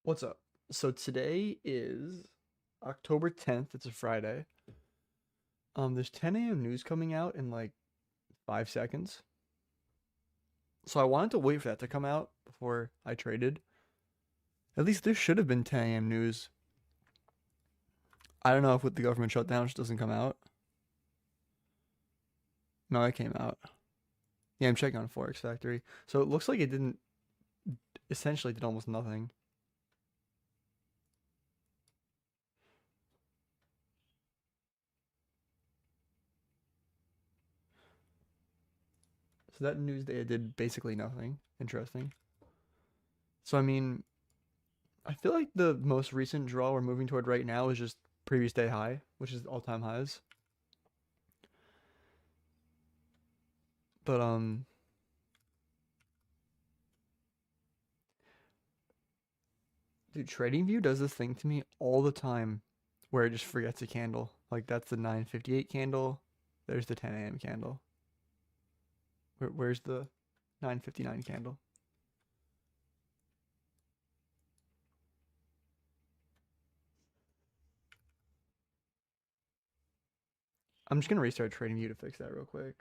What's up? So today is October 10th. It's a Friday. There's 10 a.m. news coming out in like 5 seconds. So I wanted to wait for that to come out before I traded. At least there should have been 10 a.m. news. I don't know if with the government shutdown it just doesn't come out. No, it came out. Yeah, I'm checking on Forex Factory. So it looks like it didn't, essentially did almost nothing. So that news day it did basically nothing. Interesting. So I mean, I feel like the most recent draw we're moving toward right now is just previous day high, which is all-time highs. But dude, TradingView does this thing to me all the time where it just forgets a candle. Like that's the 9:58 candle. There's the 10 a.m. candle. Where's the 9:59 candle? I'm just gonna restart TradingView to fix that real quick.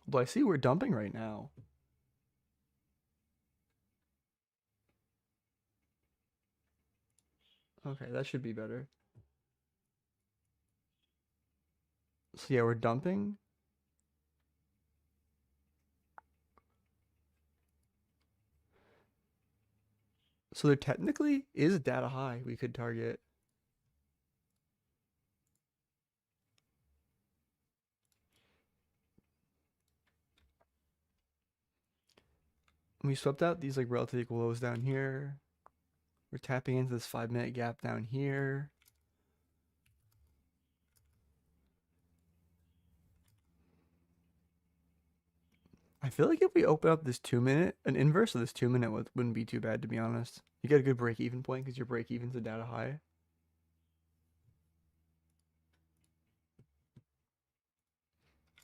But I see we're dumping right now. Okay, that should be better. So yeah, we're dumping. So there technically is a data high we could target. We swept out these like relative equal lows down here. We're tapping into this 5-minute gap down here. I feel like if we open up this 2-minute, an inverse of this 2-minute wouldn't be too bad, to be honest. You get a good break even point because your break even's a data high.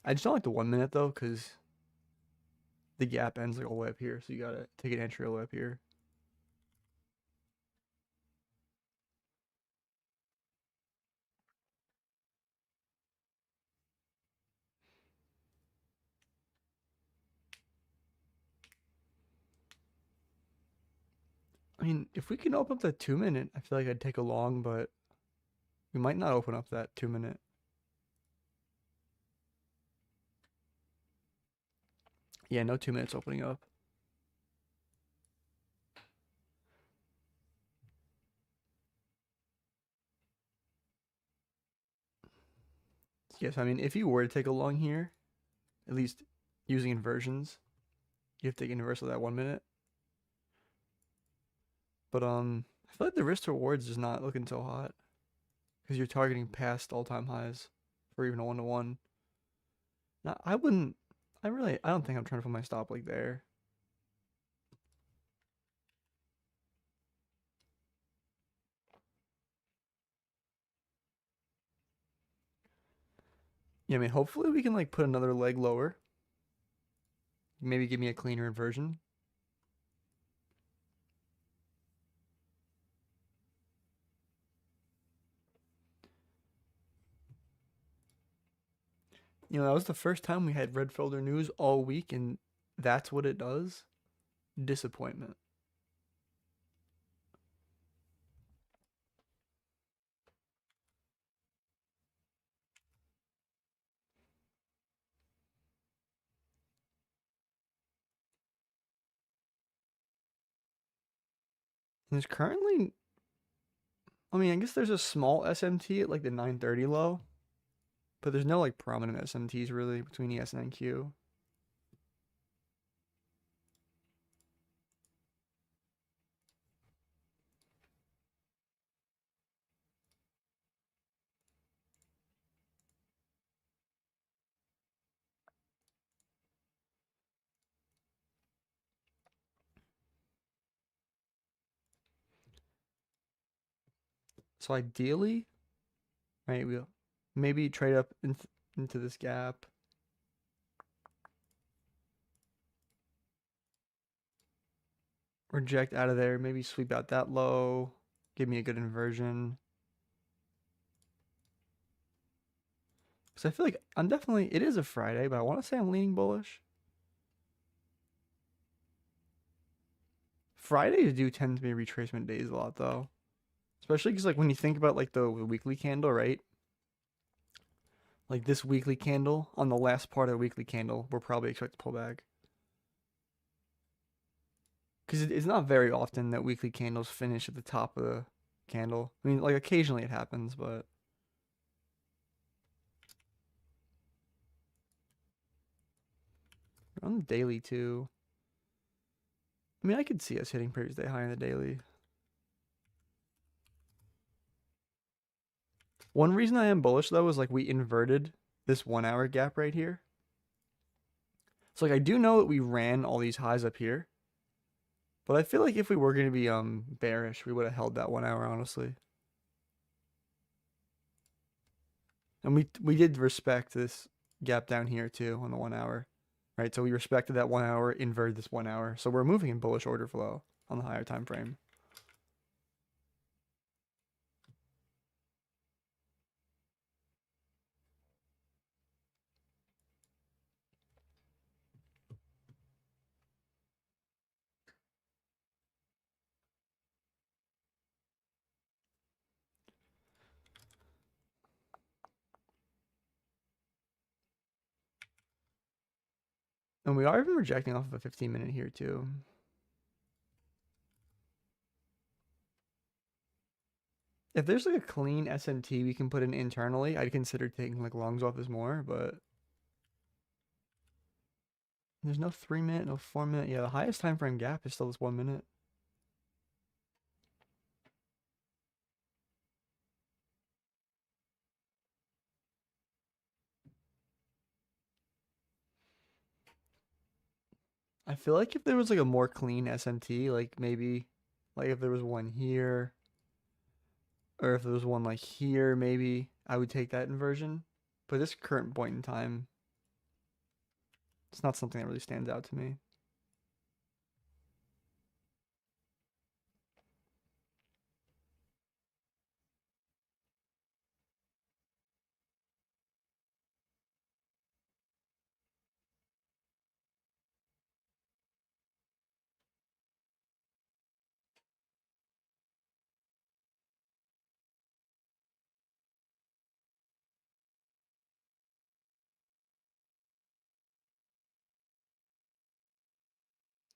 I just don't like the 1 minute though, because the gap ends like all the way up here, so you gotta take an entry all the way up here. I mean, if we can open up that 2-minute, I feel like I'd take a long, but we might not open up that 2-minute. Yeah, no 2 minutes opening up. Yes, I mean, if you were to take a long here, at least using inversions, you have to take inverse of that 1 minute. But I feel like the risk to rewards is not looking so hot because you're targeting past all-time highs for even a 1-to-1. Now, I wouldn't. I don't think I'm trying to put my stop like there. Yeah, I mean, hopefully we can like put another leg lower. Maybe give me a cleaner inversion. That was the first time we had red folder news all week, and that's what it does. Disappointment. There's currently, I mean, I guess there's a small SMT at like the 930 low, but there's no like prominent SMTs really between ES and NQ. So ideally, right, we'll maybe trade up into this gap. Reject out of there, maybe sweep out that low, give me a good inversion. Because I feel like I'm definitely, it is a Friday, but I want to say I'm leaning bullish. Fridays do tend to be retracement days a lot though. Especially because like when you think about like the weekly candle, right? Like this weekly candle, on the last part of the weekly candle, we'll probably expect to pull back. Because it's not very often that weekly candles finish at the top of the candle. I mean, like occasionally it happens, but on the daily too. I mean, I could see us hitting previous day high in the daily. One reason I am bullish though is like we inverted this 1 hour gap right here. So like I do know that we ran all these highs up here, but I feel like if we were going to be bearish, we would have held that 1 hour honestly. And we did respect this gap down here too on the 1 hour, right? So we respected that 1 hour, inverted this 1 hour. So we're moving in bullish order flow on the higher time frame. And we are even rejecting off of a 15-minute here too. If there's like a clean SMT we can put in internally, I'd consider taking like longs off this more, but there's no 3-minute, no 4-minute. Yeah, the highest time frame gap is still this 1 minute. I feel like if there was like a more clean SMT, like maybe like if there was one here or if there was one like here, maybe I would take that inversion. But this current point in time, it's not something that really stands out to me.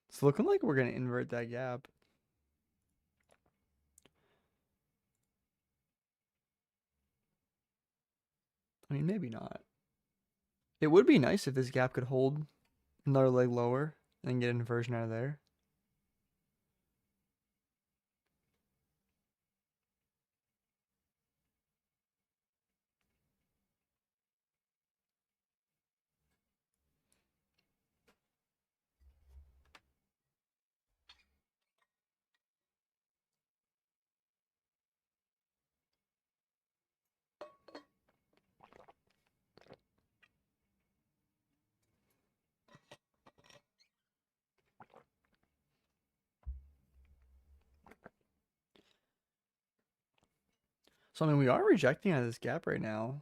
It's looking like we're gonna invert that gap. I mean, maybe not. It would be nice if this gap could hold another leg lower and get an inversion out of there. So I mean, we are rejecting out of this gap right now.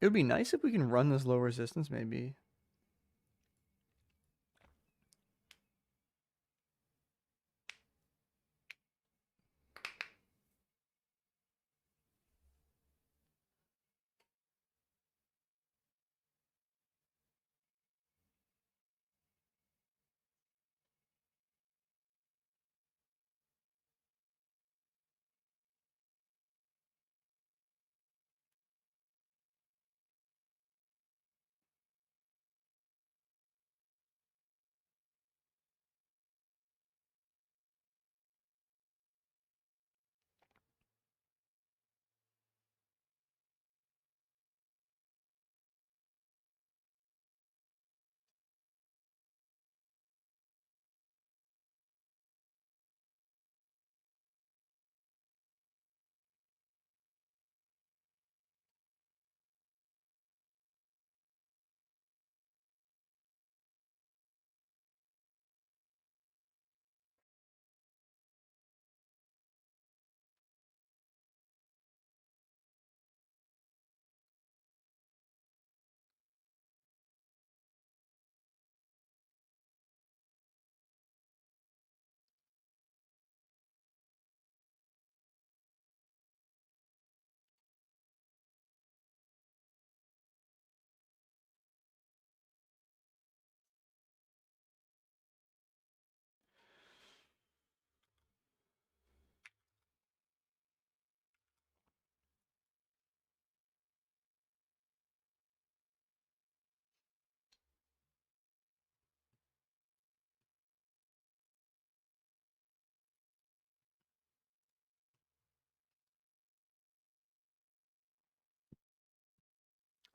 It would be nice if we can run this low resistance maybe.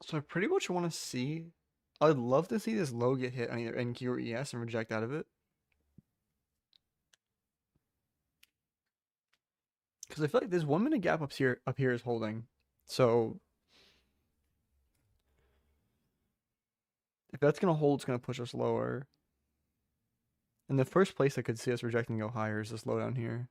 So I pretty much want to see. I'd love to see this low get hit on either NQ or ES and reject out of it. Because I feel like this 1 minute gap up here is holding. So if that's gonna hold, it's gonna push us lower. And the first place I could see us rejecting go higher is this low down here.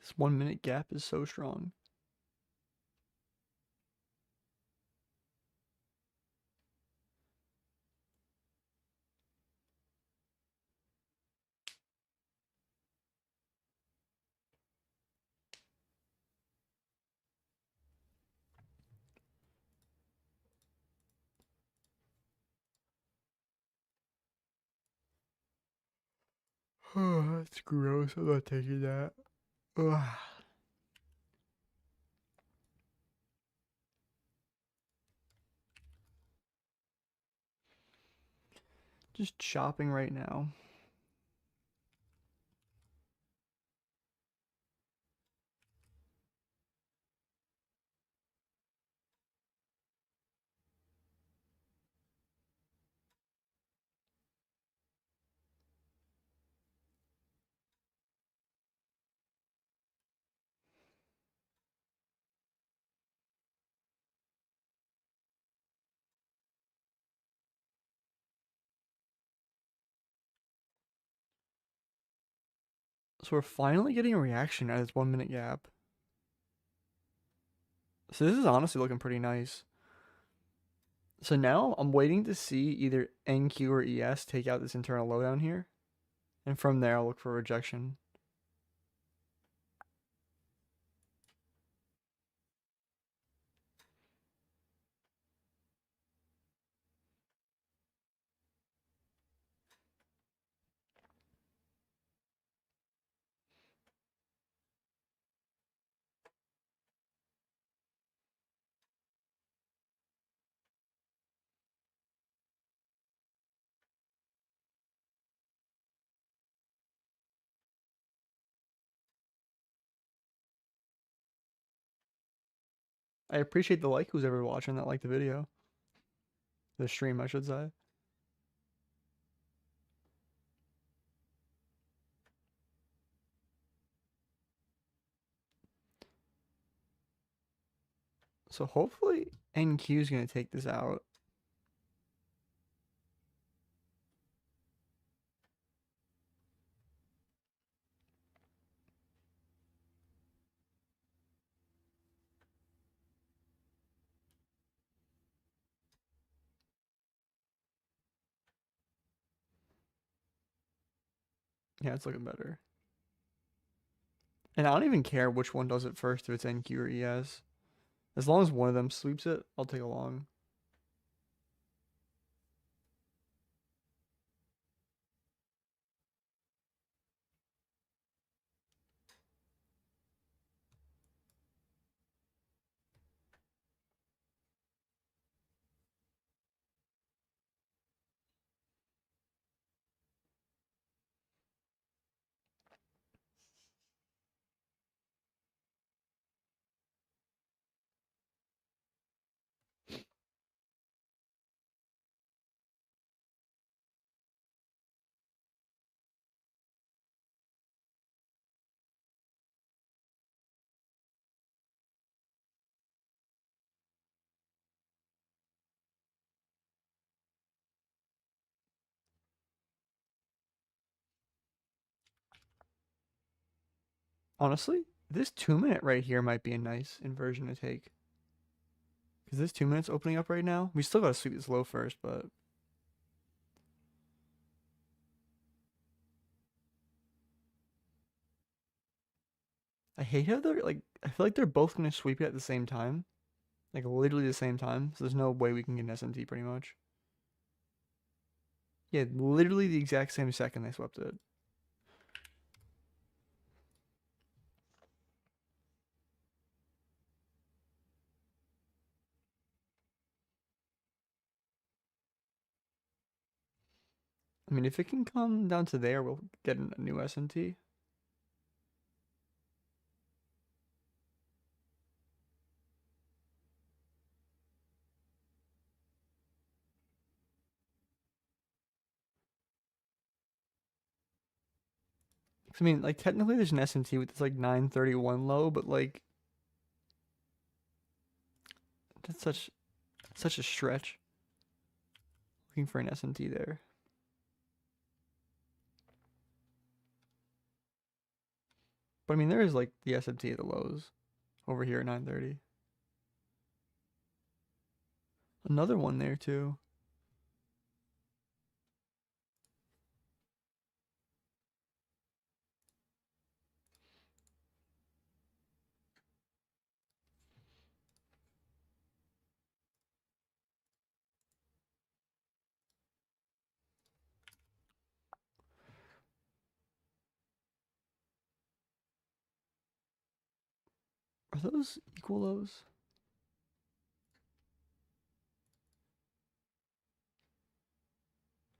This 1 minute gap is so strong. Oh, that's gross. I'm not taking that. Ugh. Just chopping right now. So we're finally getting a reaction at this 1 minute gap. So this is honestly looking pretty nice. So now I'm waiting to see either NQ or ES take out this internal low down here. And from there, I'll look for rejection. I appreciate the like who's ever watching that liked the video. The stream, I should say. So hopefully NQ is going to take this out. Yeah, it's looking better. And I don't even care which one does it first, if it's NQ or ES. As long as one of them sweeps it, I'll take a long. Honestly, this 2 minute right here might be a nice inversion to take. Because this 2 minutes opening up right now, we still gotta sweep this low first, but I hate how they're like, I feel like they're both gonna sweep it at the same time. Like literally the same time. So there's no way we can get an SMT pretty much. Yeah, literally the exact same second they swept it. I mean, if it can come down to there, we'll get a new SMT. I mean, like technically there's an SMT with this like 931 low, but like that's such a stretch. Looking for an SMT there. But I mean, there is like the SMT at the lows over here at 930. Another one there too. Are those equal lows?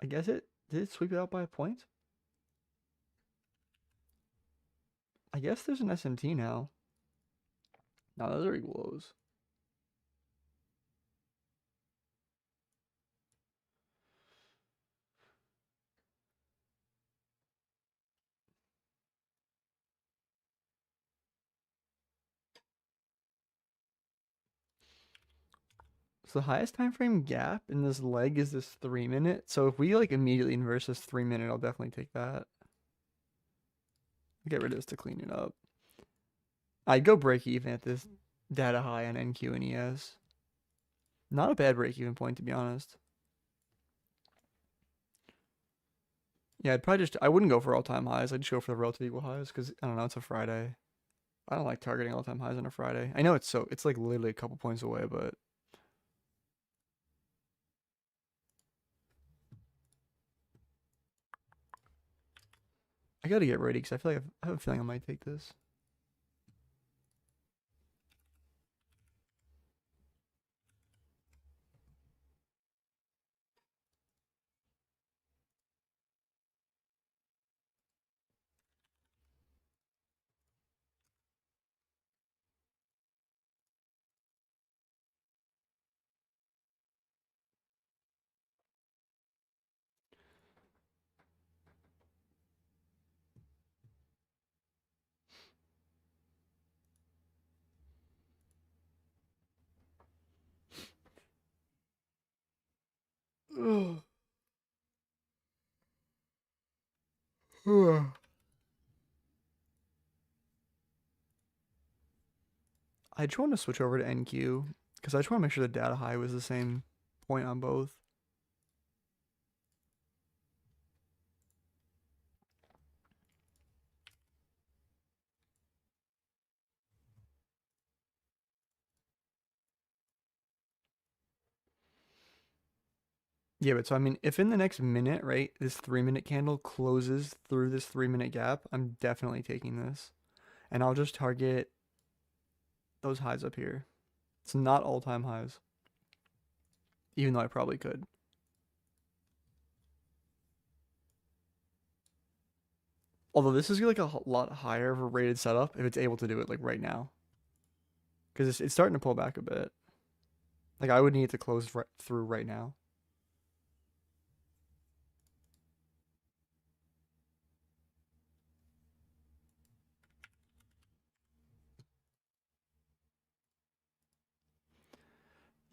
I guess it did it sweep it out by a point? I guess there's an SMT now. No, those are equal lows. So the highest time frame gap in this leg is this 3 minute. So if we like immediately inverse this 3 minute, I'll definitely take that. Get rid of this to clean it up. I'd go break even at this data high on NQ and ES. Not a bad break even point to be honest. Yeah, I'd probably just I wouldn't go for all time highs. I'd just go for the relative equal highs because I don't know, it's a Friday. I don't like targeting all time highs on a Friday. I know it's like literally a couple points away, but I gotta get ready because I feel like I have a feeling I might take this. I just want to switch over to NQ because I just want to make sure the data high was the same point on both. Yeah, but so I mean, if in the next minute, right, this 3 minute candle closes through this 3 minute gap, I'm definitely taking this. And I'll just target those highs up here. It's not all time highs, even though I probably could. Although this is like a lot higher of a rated setup if it's able to do it like right now. Because it's starting to pull back a bit. Like I would need it to close right through right now.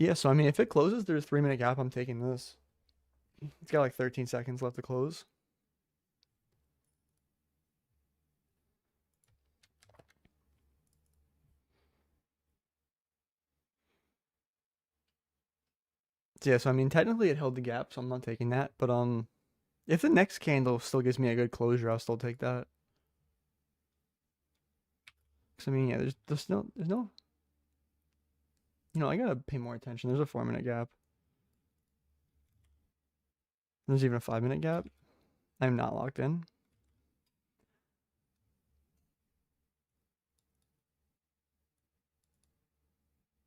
Yeah, so I mean, if it closes, there's 3 minute gap. I'm taking this. It's got like 13 seconds left to close. So yeah, so I mean, technically it held the gap, so I'm not taking that. But if the next candle still gives me a good closure, I'll still take that. Cause I mean, yeah, there's no, I gotta pay more attention. There's a 4 minute gap. There's even a 5 minute gap. I'm not locked in.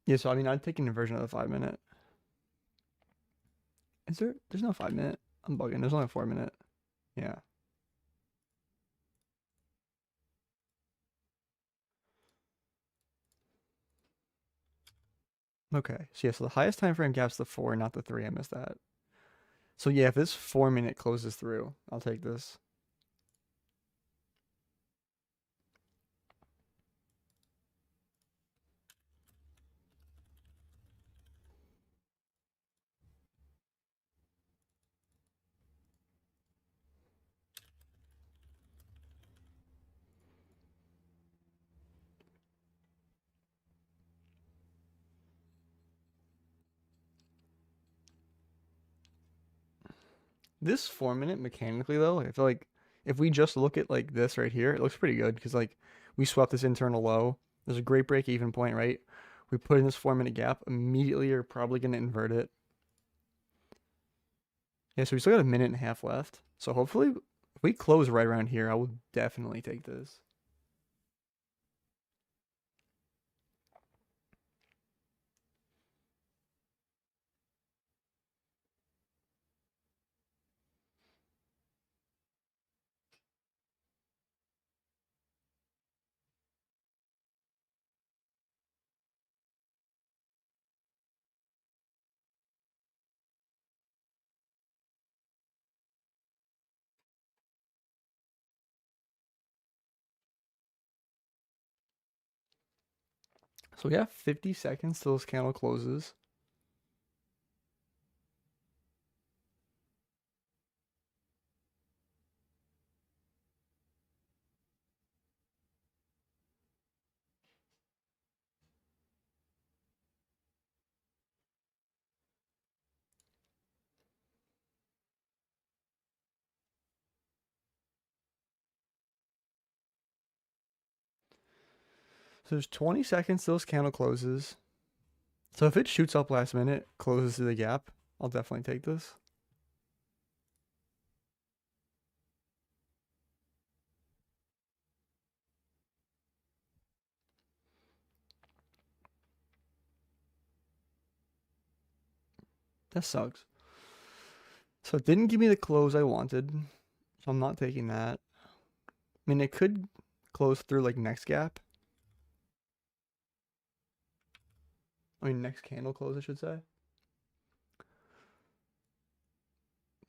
Yeah, so I mean, I'd take an inversion of the 5 minute. Is there? There's no 5 minute. I'm bugging. There's only a 4 minute. Yeah. Okay. So yeah, so the highest time frame gap's the 4, not the 3. I missed that. So yeah, if this 4 minute closes through, I'll take this. This 4 minute mechanically though, I feel like if we just look at like this right here, it looks pretty good because like we swept this internal low. There's a great break even point, right? We put in this 4 minute gap, immediately you're probably gonna invert it. Yeah, so we still got a minute and a half left. So hopefully if we close right around here, I will definitely take this. So we have 50 seconds till this candle closes. So there's 20 seconds till this candle closes. So if it shoots up last minute, closes to the gap, I'll definitely take this. That sucks. So it didn't give me the close I wanted, so I'm not taking that. I mean, it could close through like next gap. I mean, next candle close, I should say.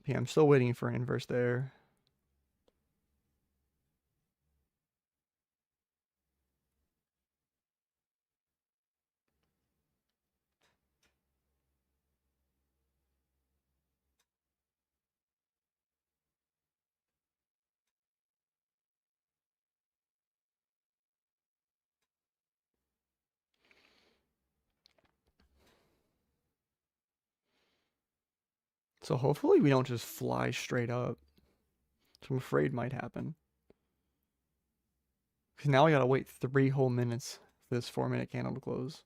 Yeah, I'm still waiting for an inverse there. So hopefully we don't just fly straight up. So I'm afraid might happen. Because now I gotta wait 3 whole minutes for this 4 minute candle to close.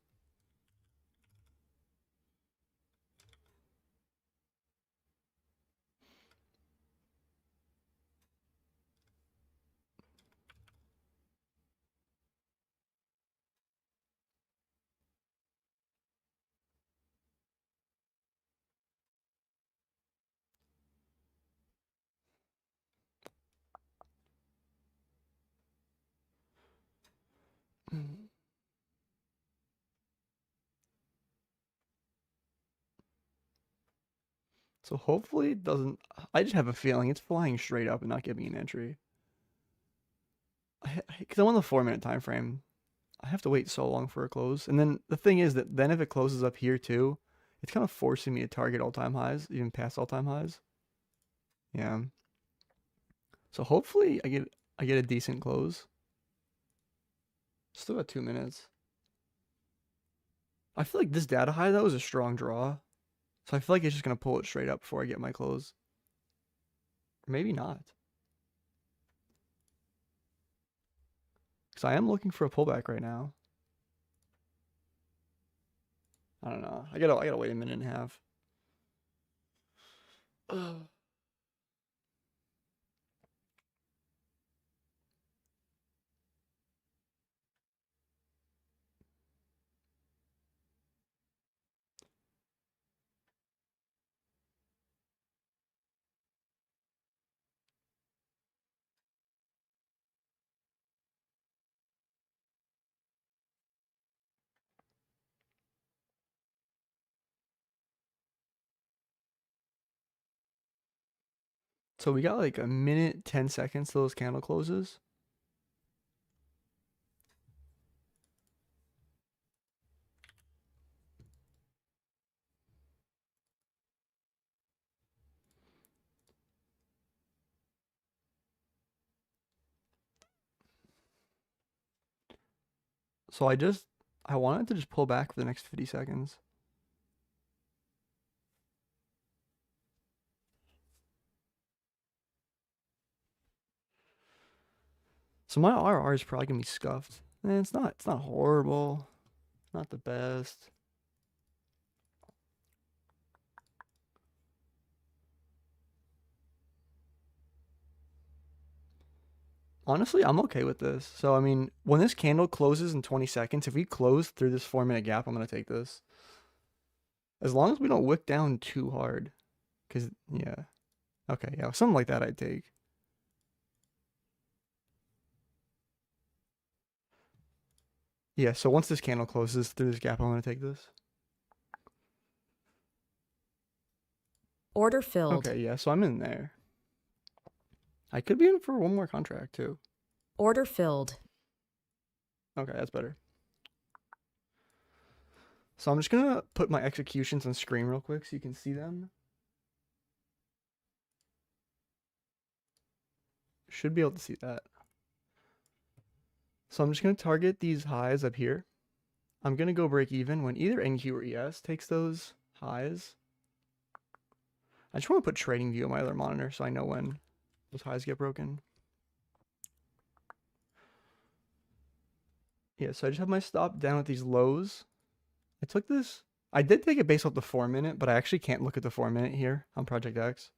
So hopefully it doesn't. I just have a feeling it's flying straight up and not giving an entry. Because I'm on the 4 minute time frame. I have to wait so long for a close. And then the thing is that then if it closes up here too, it's kind of forcing me to target all time highs, even past all time highs. Yeah. So hopefully I get a decent close. Still got 2 minutes. I feel like this data high though is a strong draw. So I feel like it's just going to pull it straight up before I get my close. Maybe not. Because I am looking for a pullback right now. I don't know. I gotta wait a minute and a half. So we got like a minute, 10 seconds till this candle closes. So I wanted to just pull back for the next 50 seconds. So my RR is probably gonna be scuffed. And it's not horrible. Not the best. Honestly, I'm okay with this. So I mean, when this candle closes in 20 seconds, if we close through this 4-minute gap, I'm gonna take this. As long as we don't wick down too hard. Cause yeah. Okay, yeah, something like that I'd take. Yeah, so once this candle closes through this gap, I'm gonna take this. Order filled. Okay, yeah, so I'm in there. I could be in for one more contract too. Order filled. Okay, that's better. So I'm just gonna put my executions on screen real quick so you can see them. Should be able to see that. So I'm just gonna target these highs up here. I'm gonna go break even when either NQ or ES takes those highs. I just want to put trading view on my other monitor so I know when those highs get broken. Yeah, so I just have my stop down at these lows. I did take it based off the 4-minute, but I actually can't look at the 4-minute here on Project X.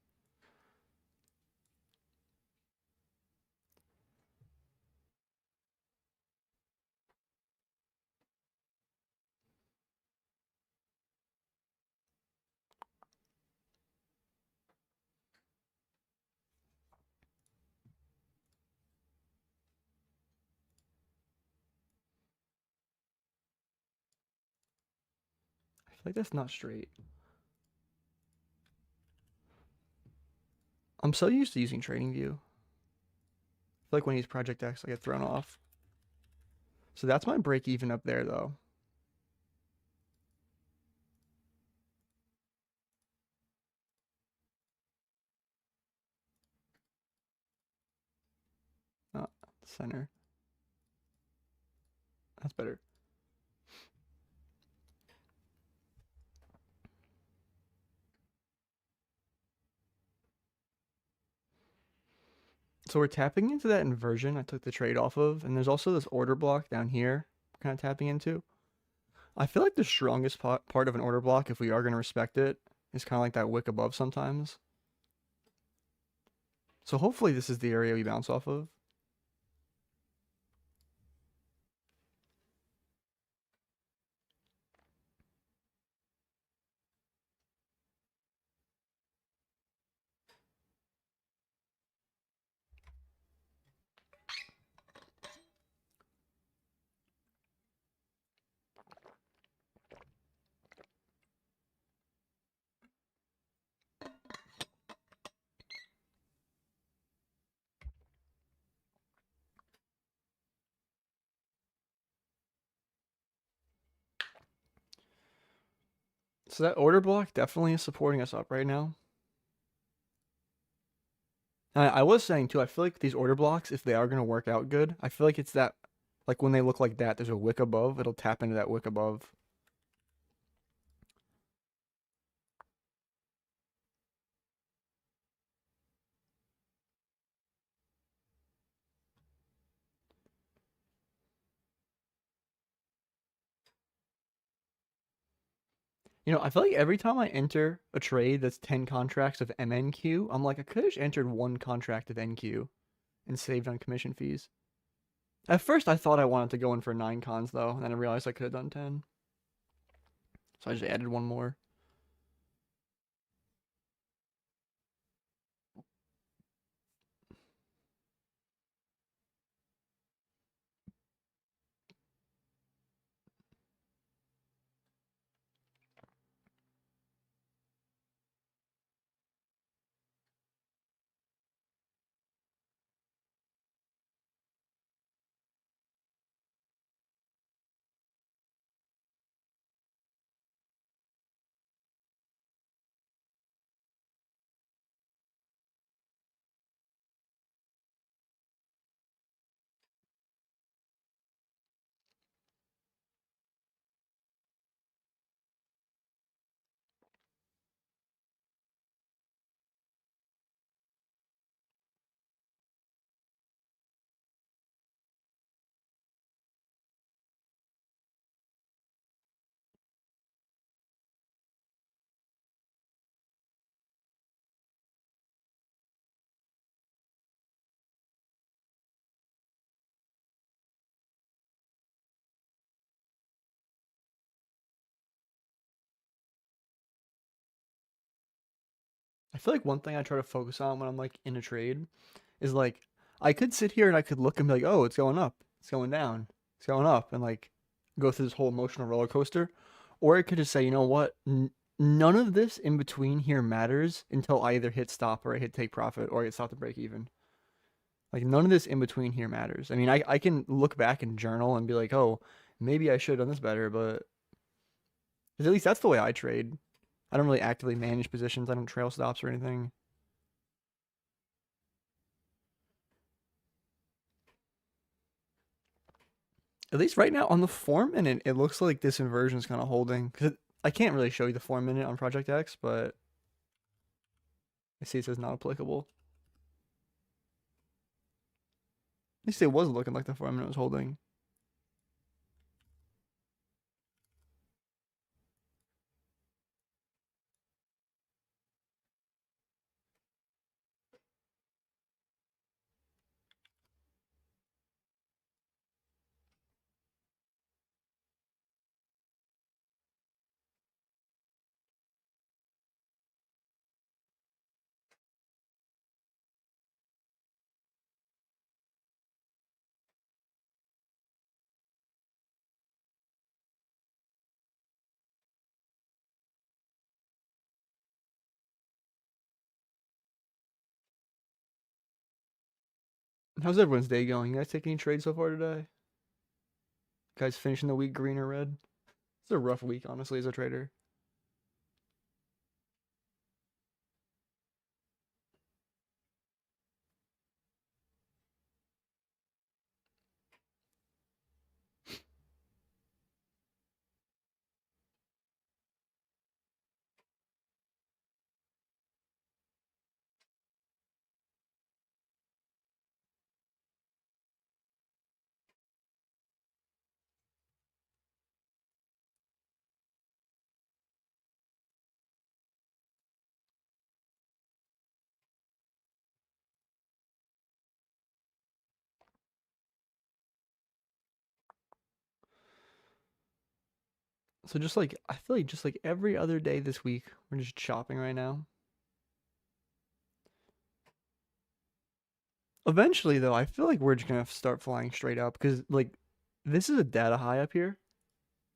I feel like that's not straight. I'm so used to using trading view. I feel like when I use Project X, I get thrown off. So that's my break even up there though. Center. That's better. So we're tapping into that inversion I took the trade off of, and there's also this order block down here kind of tapping into. I feel like the strongest part of an order block, if we are going to respect it, is kind of like that wick above sometimes. So hopefully this is the area we bounce off of. So that order block definitely is supporting us up right now. And I was saying too, I feel like these order blocks, if they are going to work out good, I feel like it's that, like when they look like that, there's a wick above, it'll tap into that wick above. I feel like every time I enter a trade that's 10 contracts of MNQ, I'm like, I could have just entered one contract of NQ and saved on commission fees. At first, I thought I wanted to go in for 9 cons, though, and then I realized I could have done 10. So I just added one more. I feel like one thing I try to focus on when I'm like in a trade is like I could sit here and I could look and be like, oh, it's going up, it's going down, it's going up, and like go through this whole emotional roller coaster, or I could just say, you know what, none of this in between here matters until I either hit stop or I hit take profit or I get stop to break even. Like none of this in between here matters. I mean, I can look back and journal and be like, oh, maybe I should have done this better, but at least that's the way I trade. I don't really actively manage positions. I don't trail stops or anything. At least right now on the 4 minute, it looks like this inversion is kind of holding. Because I can't really show you the 4 minute on Project X, but I see it says not applicable. At least it was looking like the 4 minute was holding. How's everyone's day going? You guys taking any trades so far today? Guys finishing the week green or red? It's a rough week, honestly, as a trader. So just like I feel like just like every other day this week, we're just chopping right now. Eventually, though, I feel like we're just gonna start flying straight up because like this is a data high up here,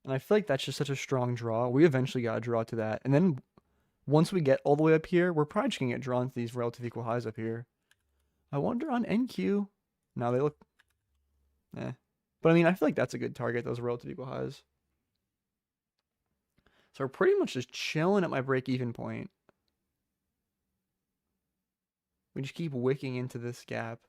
and I feel like that's just such a strong draw. We eventually got to draw to that, and then once we get all the way up here, we're probably just gonna get drawn to these relative equal highs up here. I wonder on NQ. No, they look, eh. But I mean, I feel like that's a good target. Those relative equal highs. So we're pretty much just chilling at my break-even point. We just keep wicking into this gap.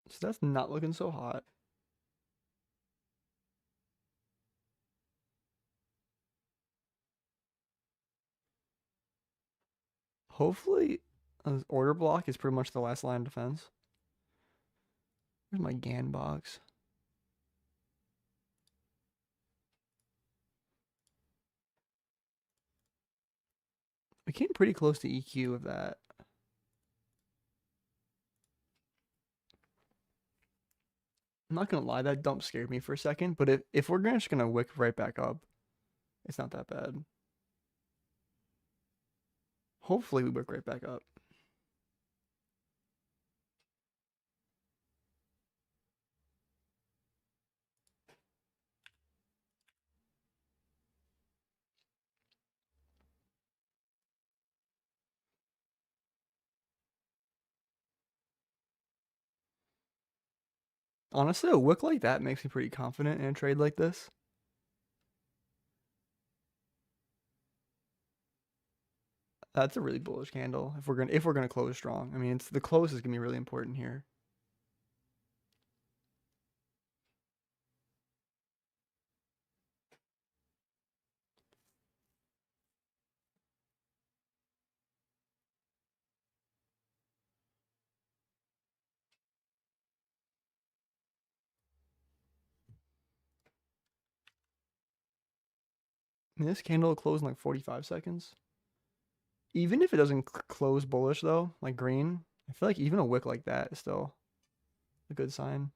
So that's not looking so hot. Hopefully, order block is pretty much the last line of defense. Where's my GAN box? We came pretty close to EQ of that. I'm not gonna lie, that dump scared me for a second, but if we're just gonna wick right back up, it's not that bad. Hopefully we wick right back up. Honestly, a wick like that makes me pretty confident in a trade like this. That's a really bullish candle if we're gonna close strong. I mean, it's the close is gonna be really important here. I mean, this candle will close in like 45 seconds. Even if it doesn't close bullish though, like green, I feel like even a wick like that is still a good sign.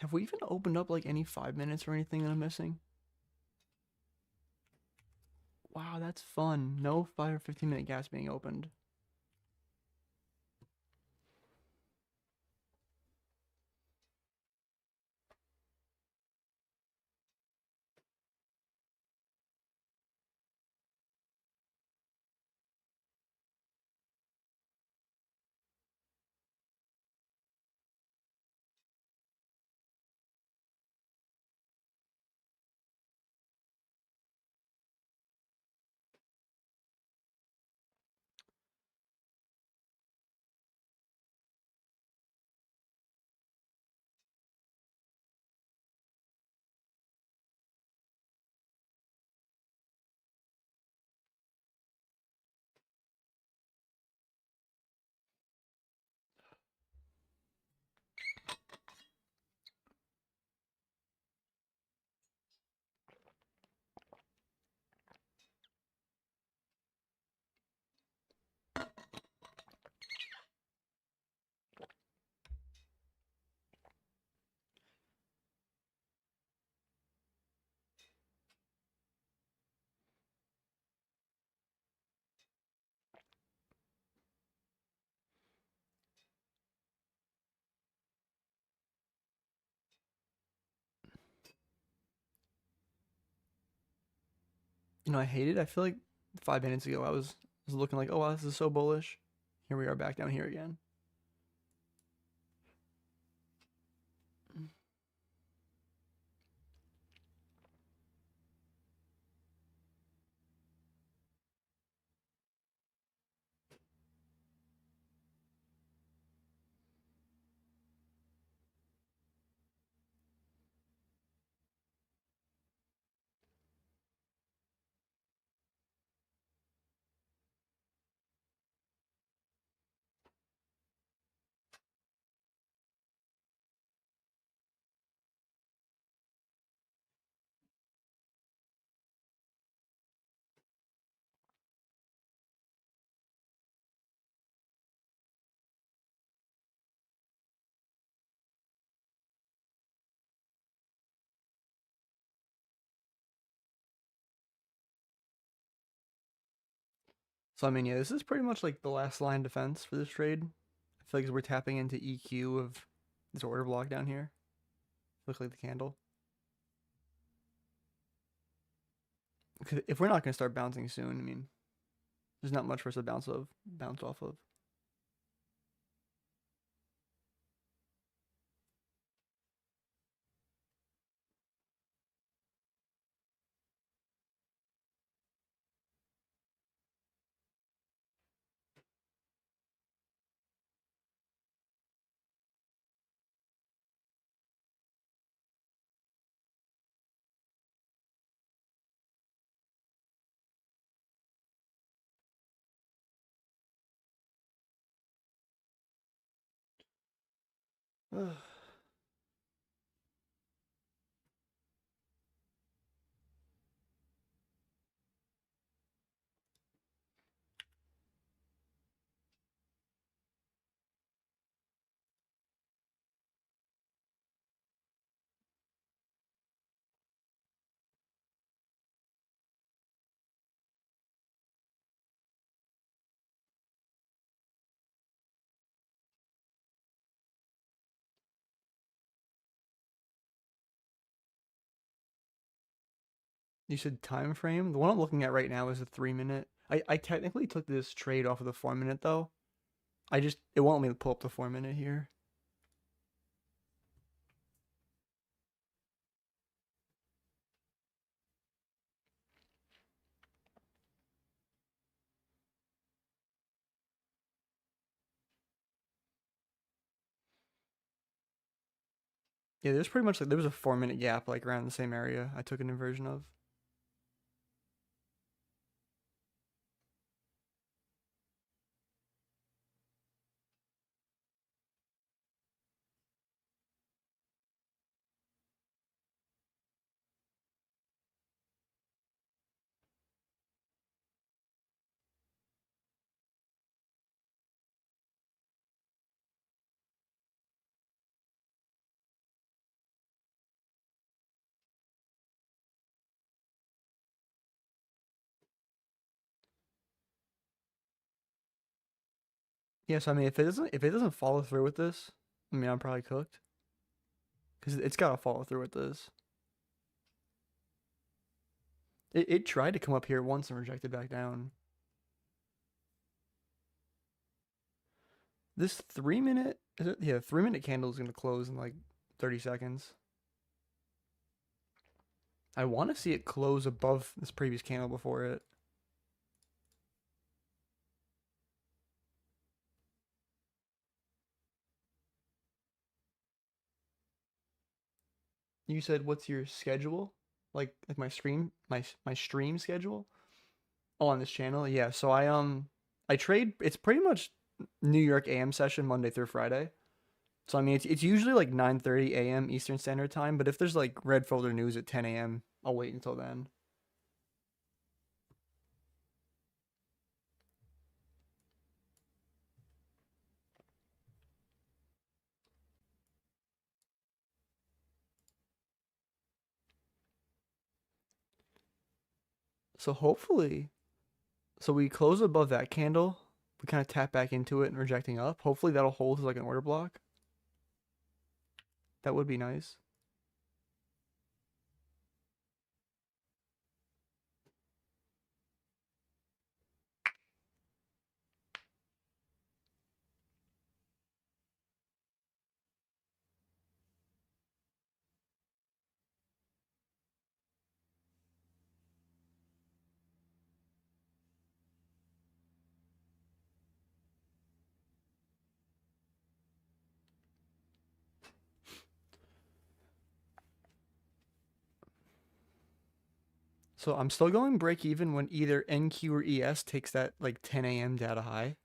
Have we even opened up like any 5 minutes or anything that I'm missing? Wow, that's fun. No 5 or 15 minute gas being opened. I hate it. I feel like 5 minutes ago I was looking like, oh wow, this is so bullish. Here we are back down here again. So I mean, yeah, this is pretty much like the last line defense for this trade. I feel like we're tapping into EQ of this order block down here. Look like the candle. If we're not going to start bouncing soon, I mean, there's not much for us to bounce off of. You said time frame. The one I'm looking at right now is a 3 minute. I technically took this trade off of the 4 minute though. It won't let me pull up the 4 minute here. Yeah, there's pretty much like there was a 4 minute gap like around the same area I took an inversion of. Yeah, so I mean, if it doesn't follow through with this, I mean, I'm probably cooked because it's got to follow through with this. It tried to come up here once and rejected back down. This 3 minute, yeah, 3 minute candle is gonna close in like 30 seconds. I want to see it close above this previous candle before it. You said what's your schedule? Like my stream schedule? Oh, on this channel? Yeah, so I trade it's pretty much New York AM session Monday through Friday. So I mean it's usually like 9:30 a.m. Eastern Standard Time, but if there's like red folder news at 10 a.m., I'll wait until then. So hopefully, so we close above that candle, we kind of tap back into it and rejecting up. Hopefully that'll hold as like an order block. That would be nice. So I'm still going break even when either NQ or ES takes that like 10 a.m. data high.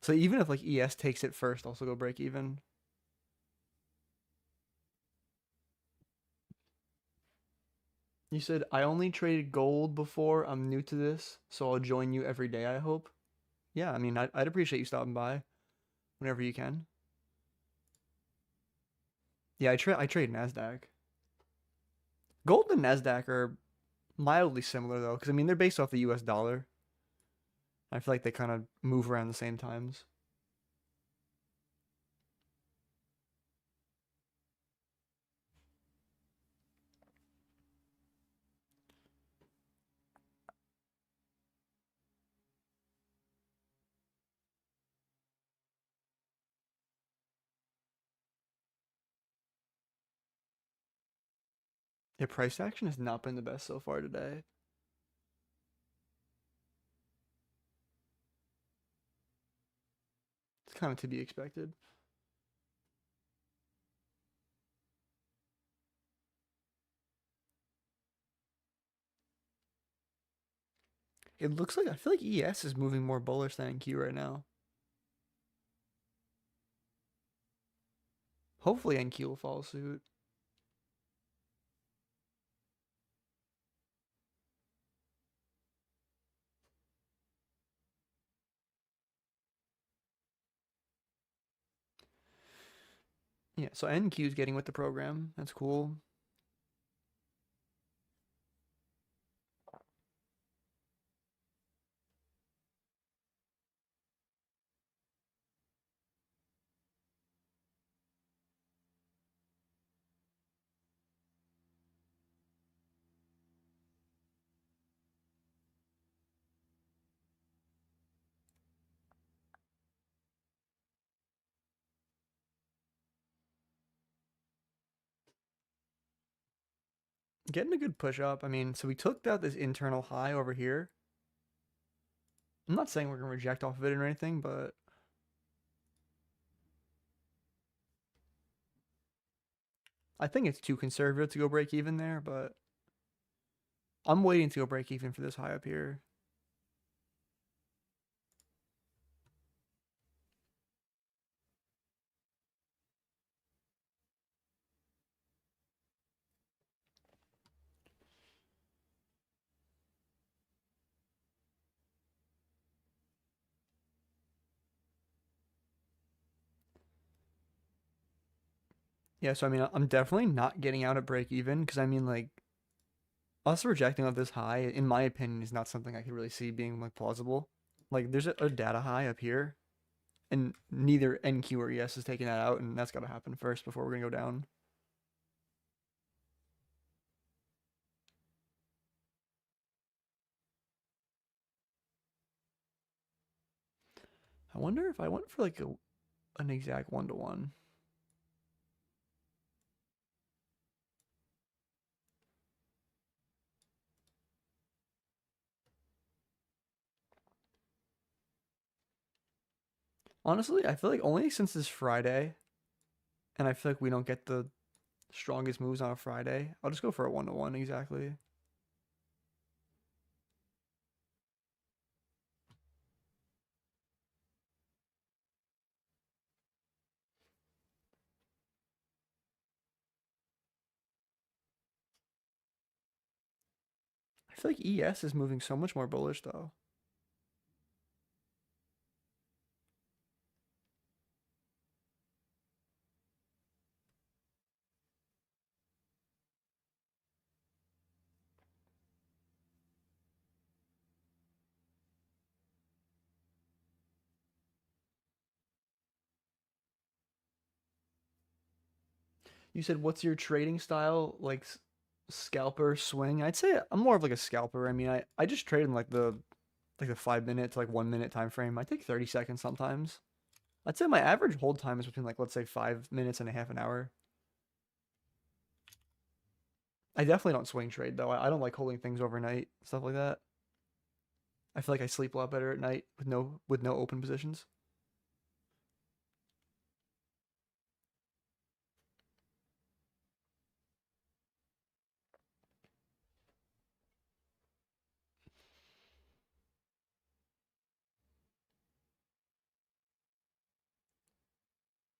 So even if like ES takes it first, I'll still go break even. You said I only traded gold before. I'm new to this, so I'll join you every day, I hope. Yeah, I mean, I'd appreciate you stopping by whenever you can. Yeah, I trade Nasdaq. Gold and Nasdaq are mildly similar though, because I mean they're based off the U.S. dollar. I feel like they kind of move around the same times. Yeah, price action has not been the best so far today. It's kind of to be expected. It looks like I feel like ES is moving more bullish than NQ right now. Hopefully NQ will follow suit. Yeah, so NQ is getting with the program. That's cool. Getting a good push up. I mean, so we took out this internal high over here. I'm not saying we're gonna reject off of it or anything, but I think it's too conservative to go break even there, but I'm waiting to go break even for this high up here. Yeah, so I mean, I'm definitely not getting out at break even because I mean, like, us rejecting of this high, in my opinion, is not something I could really see being like plausible. Like, there's a data high up here, and neither NQ or ES is taking that out, and that's got to happen first before we're gonna go down. I wonder if I went for like an exact 1-to-1. Honestly, I feel like only since this Friday, and I feel like we don't get the strongest moves on a Friday, I'll just go for a 1-to-1 exactly. I feel like ES is moving so much more bullish though. You said, what's your trading style? Like scalper swing? I'd say I'm more of like a scalper. I mean, I just trade in like the 5 minute to like 1 minute time frame. I take 30 seconds sometimes. I'd say my average hold time is between like let's say 5 minutes and a half an hour. I definitely don't swing trade though. I don't like holding things overnight, stuff like that. I feel like I sleep a lot better at night with no open positions.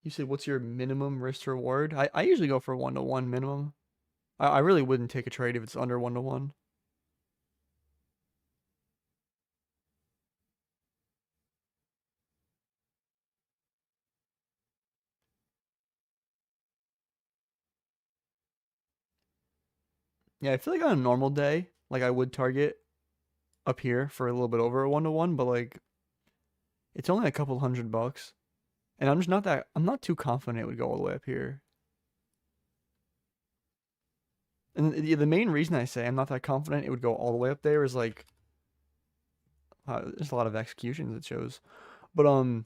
You said, what's your minimum risk to reward? I usually go for 1-to-1 minimum. I really wouldn't take a trade if it's under 1-to-1. Yeah, I feel like on a normal day, like I would target up here for a little bit over a 1-to-1, but like it's only a couple $100, and I'm not too confident it would go all the way up here. And the main reason I say I'm not that confident it would go all the way up there is like there's a lot of executions it shows, but on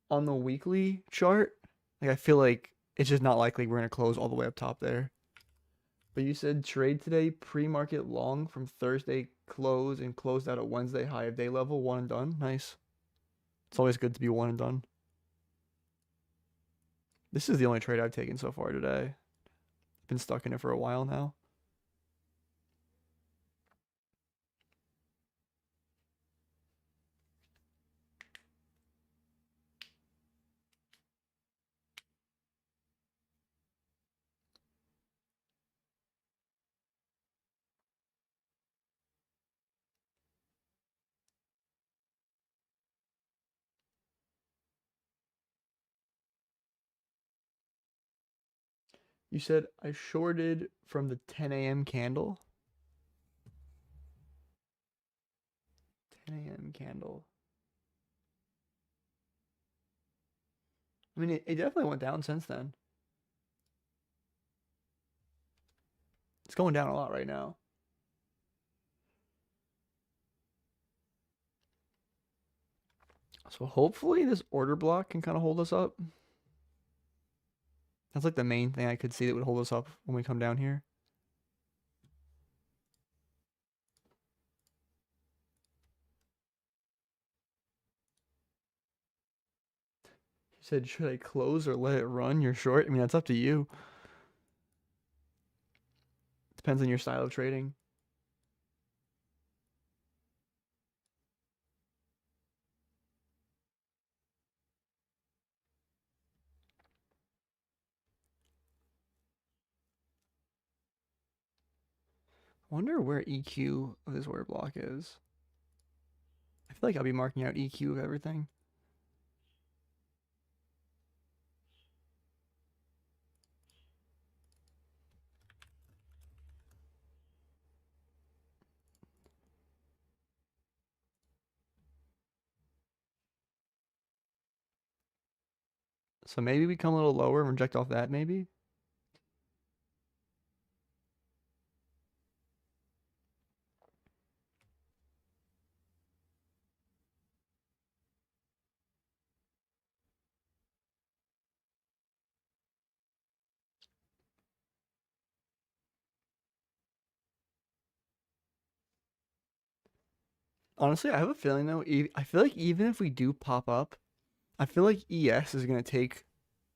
the weekly chart, like I feel like it's just not likely we're gonna close all the way up top there. But you said trade today, pre-market long from Thursday close and closed out at Wednesday high of day level, one and done. Nice. It's always good to be one and done. This is the only trade I've taken so far today. Been stuck in it for a while now. You said I shorted from the 10 a.m. candle. 10 a.m. candle. I mean, it definitely went down since then. It's going down a lot right now. So hopefully this order block can kind of hold us up. That's like the main thing I could see that would hold us up when we come down here. You said, should I close or let it run? You're short. I mean, that's up to you. Depends on your style of trading. I wonder where EQ of this order block is. I feel like I'll be marking out EQ of everything. So maybe we come a little lower and reject off that, maybe? Honestly, I have a feeling though, I feel like even if we do pop up, I feel like ES is going to take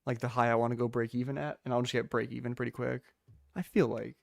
like the high I want to go break even at, and I'll just get break even pretty quick. I feel like.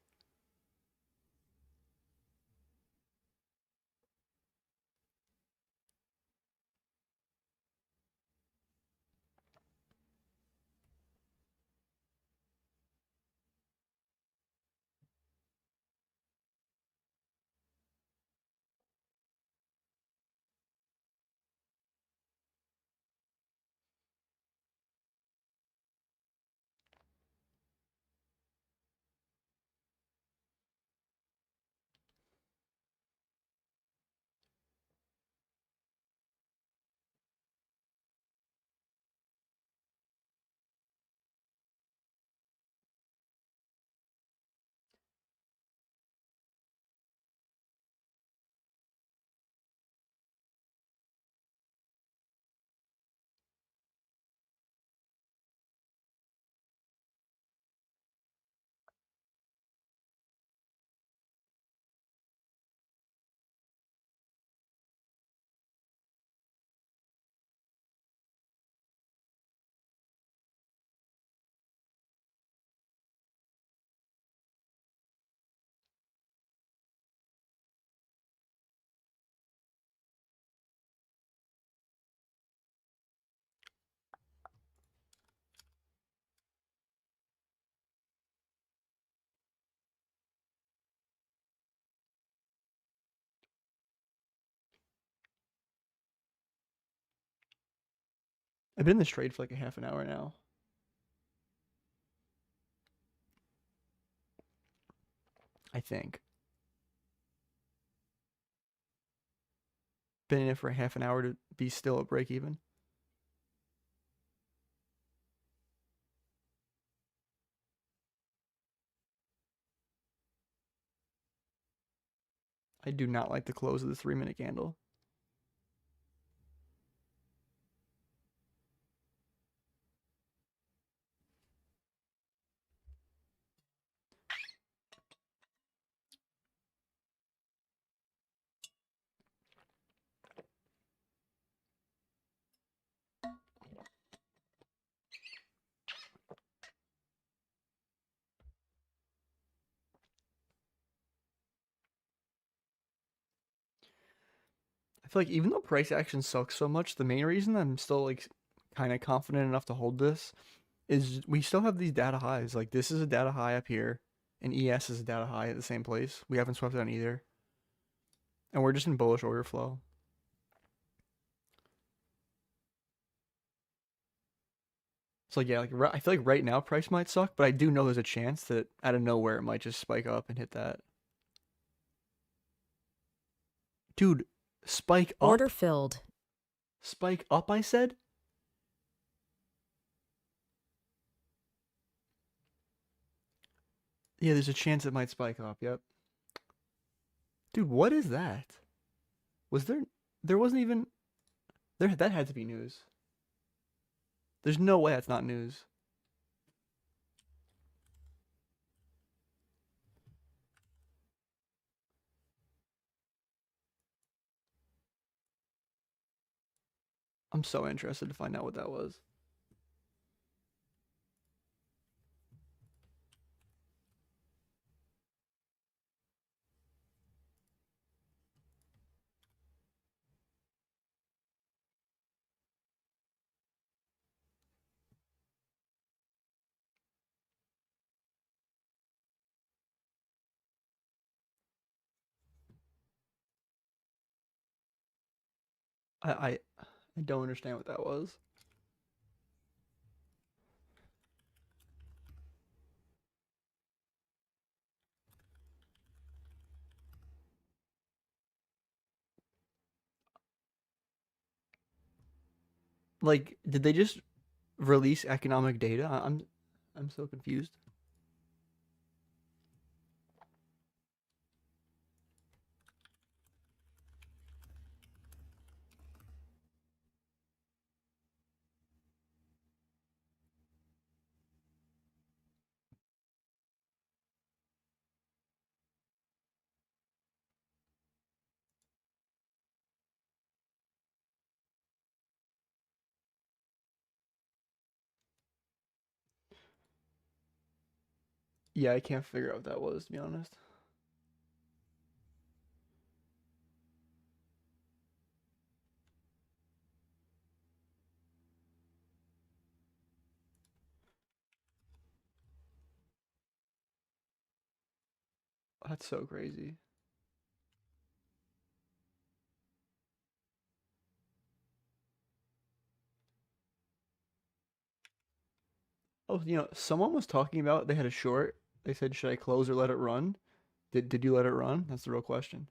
I've been in this trade for like a half an hour now. I think. been in it for half an hour to be still at break even. I do not like the close of the 3-minute candle. I feel like even though price action sucks so much, the main reason I'm still like kind of confident enough to hold this is we still have these data highs. Like this is a data high up here, and ES is a data high at the same place. We haven't swept on either, and we're just in bullish order flow. So yeah, like I feel like right now price might suck, but I do know there's a chance that out of nowhere it might just spike up and hit that. Dude, spike up. Order filled. Spike up, I said? Yeah, there's a chance it might spike up, yep. Dude, what is that? Was there wasn't even that had to be news. There's no way that's not news. I'm so interested to find out what that was. I don't understand what that was. Like, did they just release economic data? I'm so confused. Yeah, I can't figure out what that was, to be honest. That's so crazy. Oh, someone was talking about they had a short. They said, should I close or let it run? Did you let it run? That's the real question.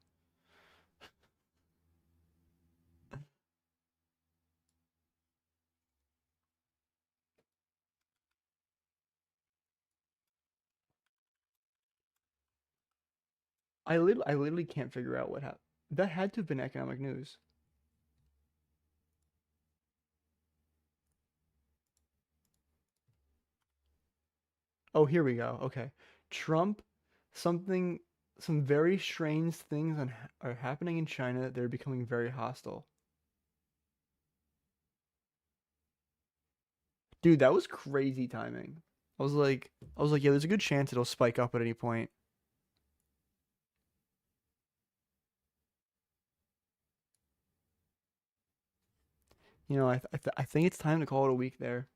I literally can't figure out what happened. That had to have been economic news. Oh, here we go. Okay. Trump, something, some very strange things are happening in China. They're becoming very hostile. Dude, that was crazy timing. I was like, yeah, there's a good chance it'll spike up at any point. I think it's time to call it a week there.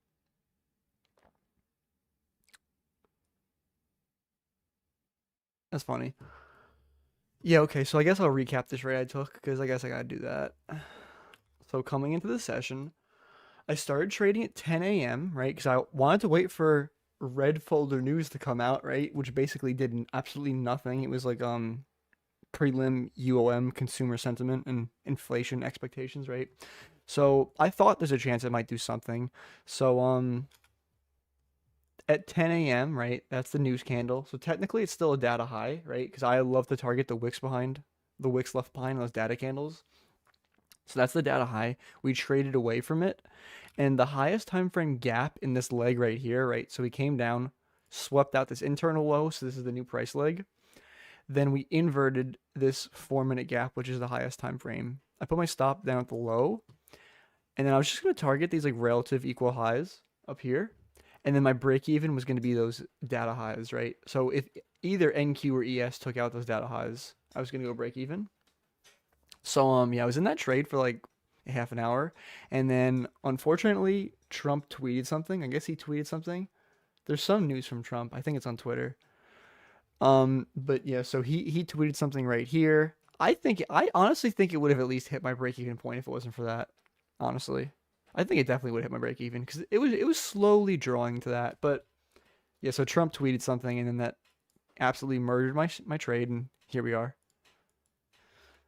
That's funny. Yeah, okay, so I guess I'll recap this trade I took because I guess I gotta do that. So coming into the session, I started trading at 10 a.m., right? Because I wanted to wait for red folder news to come out, right? Which basically did absolutely nothing. It was like prelim UOM consumer sentiment and inflation expectations, right? So I thought there's a chance it might do something. So at 10 a.m., right? That's the news candle. So technically it's still a data high, right? Because I love to target the wicks left behind those data candles. So that's the data high. We traded away from it. And the highest time frame gap in this leg right here, right? So we came down, swept out this internal low. So this is the new price leg. Then we inverted this 4-minute gap, which is the highest time frame. I put my stop down at the low. And then I was just going to target these like relative equal highs up here. And then my break even was going to be those data highs, right? So if either NQ or ES took out those data highs, I was going to go break even. So yeah, I was in that trade for like a half an hour, and then unfortunately Trump tweeted something. I guess he tweeted something. There's some news from Trump. I think it's on Twitter. But yeah, so he tweeted something right here. I honestly think it would have at least hit my break even point if it wasn't for that. Honestly, I think it definitely would hit my break even because it was slowly drawing to that. But yeah, so Trump tweeted something, and then that absolutely murdered my trade, and here we are.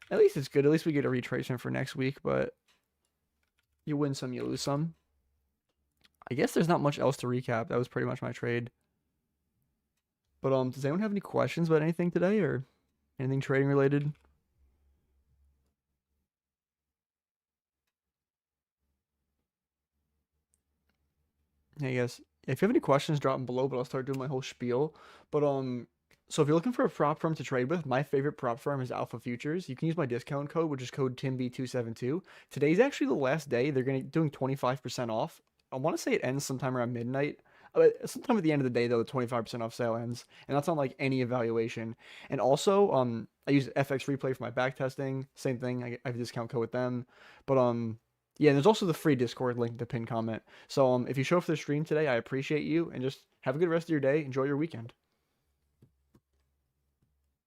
At least it's good. At least we get a retracement for next week, but you win some, you lose some. I guess there's not much else to recap. That was pretty much my trade. But does anyone have any questions about anything today or anything trading related? Hey guys, if you have any questions, drop them below. But I'll start doing my whole spiel. But so if you're looking for a prop firm to trade with, my favorite prop firm is Alpha Futures. You can use my discount code, which is code TIMB272. Today's actually the last day. They're doing 25% off. I want to say it ends sometime around midnight. Sometime at the end of the day, though, the 25% off sale ends, and that's on like any evaluation. And also, I use FX Replay for my back testing. Same thing. I have a discount code with them. But yeah, and there's also the free Discord link in the pinned comment. So if you show up for the stream today, I appreciate you, and just have a good rest of your day. Enjoy your weekend.